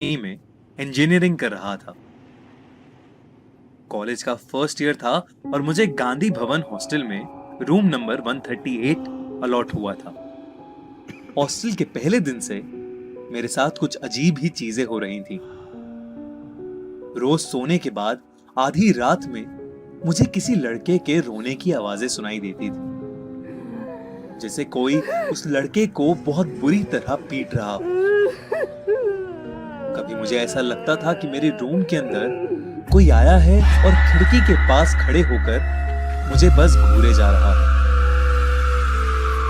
में इंजीनियरिंग कर रहा था। कॉलेज का फर्स्ट ईयर था और मुझे गांधी भवन हॉस्टल में रूम नंबर 138 अलॉट हुआ था। हॉस्टल के पहले दिन से मेरे साथ कुछ अजीब ही चीजें हो रही थी। रोज सोने के बाद आधी रात में मुझे किसी लड़के के रोने की आवाजें सुनाई देती थी, जैसे कोई उस लड़के को बहुत बुरी तरह पीट रहा हो। कभी मुझे ऐसा लगता था कि मेरे रूम के अंदर कोई आया है और खिड़की के पास खड़े होकर मुझे बस घूरे जा रहा है।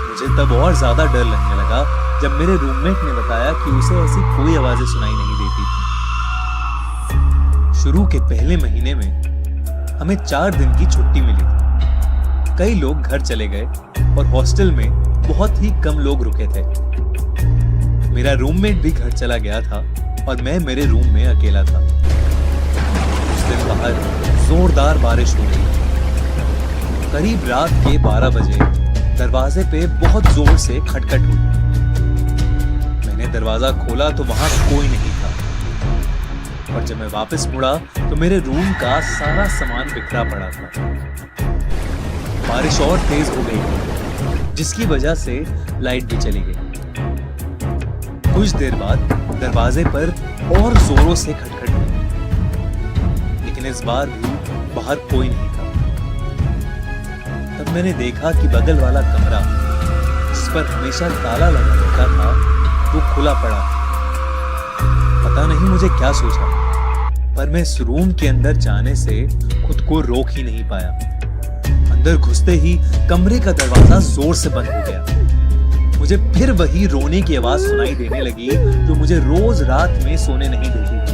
मुझे तब और ज्यादा डर लगने लगा जब मेरे रूममेट ने बताया कि उसे ऐसी कोई आवाजें सुनाई नहीं देती थी। शुरू के पहले महीने में हमें 4 दिन की छुट्टी मिली थी। कई लोग घर चले गए और हॉस्टल में बहुत ही कम लोग रुके थे। मेरा रूममेट भी घर चला गया था और मैं मेरे रूम में अकेला था। उस दिन बाहर जोरदार बारिश हो रही थी। करीब रात के 12 बजे दरवाजे पे बहुत जोर से खटखट हुई। मैंने दरवाजा खोला तो वहां कोई नहीं था, और जब मैं वापस मुड़ा तो मेरे रूम का सारा सामान बिखरा पड़ा था। बारिश और तेज हो गई, जिसकी वजह से लाइट भी चली गई। कुछ देर बाद दरवाजे पर और जोरों से खटखट हुई, लेकिन इस बार भी बाहर कोई नहीं था। तब मैंने देखा कि बगल वाला कमरा, जिस पर हमेशा ताला लगा रहता था, वो खुला पड़ा। पता नहीं मुझे क्या सोचा, पर मैं इस रूम के अंदर जाने से खुद को रोक ही नहीं पाया। अंदर घुसते ही कमरे का दरवाजा जोर से बंद हो गया। मुझे फिर वही रोने की आवाज सुनाई देने लगी जो मुझे रोज रात में सोने नहीं देती थी।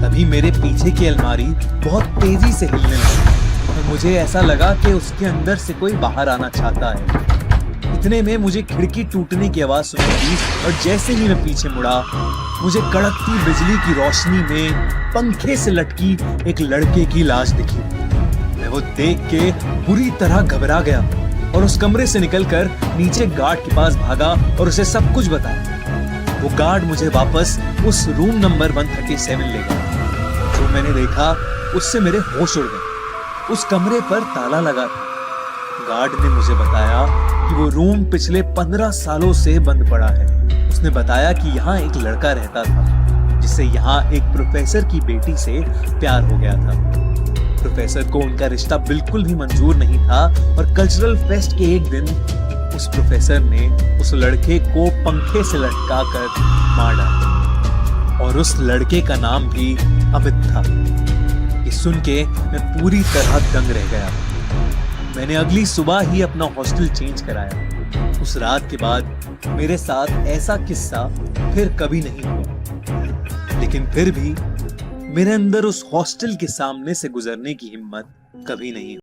तभी मेरे पीछे की अलमारी बहुत तेजी से हिलने लगी और मुझे ऐसा लगा कि उसके अंदर से कोई बाहर आना चाहता है। इतने में मुझे खिड़की टूटने की आवाज सुनाई दी और जैसे ही मैं पीछे मुड़ा, मुझे कड़कती बिजली की रोशनी में पंखे से लटकी एक लड़के की लाश दिखी। मैं वो देख के बुरी तरह घबरा गया और उस कमरे से निकलकर नीचे गार्ड के पास भागा और उसे सब कुछ बताया। वो गार्ड मुझे वापस उस रूम नंबर 137 ले गया। जो मैंने देखा उससे मेरे होश उड़ गए। उस कमरे पर ताला लगा था। गार्ड ने मुझे बताया कि वो रूम पिछले 15 सालों से बंद पड़ा है। उसने बताया कि यहाँ एक लड़का रहता था, जिससे यहाँ एक प्रोफेसर की बेटी से प्यार हो गया था। प्रोफेसर को उनका रिश्ता बिल्कुल भी मंजूर नहीं था और कल्चरल फेस्ट के एक दिन उस प्रोफेसर ने उस लड़के को पंखे से लटका कर मार डाला, और उस लड़के का नाम भी अमित था। ये सुन के मैं पूरी तरह दंग रह गया। मैंने अगली सुबह ही अपना हॉस्टल चेंज कराया। उस रात के बाद मेरे साथ ऐसा किस्सा फिर कभी नहीं हुआ, लेकिन फिर भी मेरे अंदर उस हॉस्टल के सामने से गुजरने की हिम्मत कभी नहीं हुई।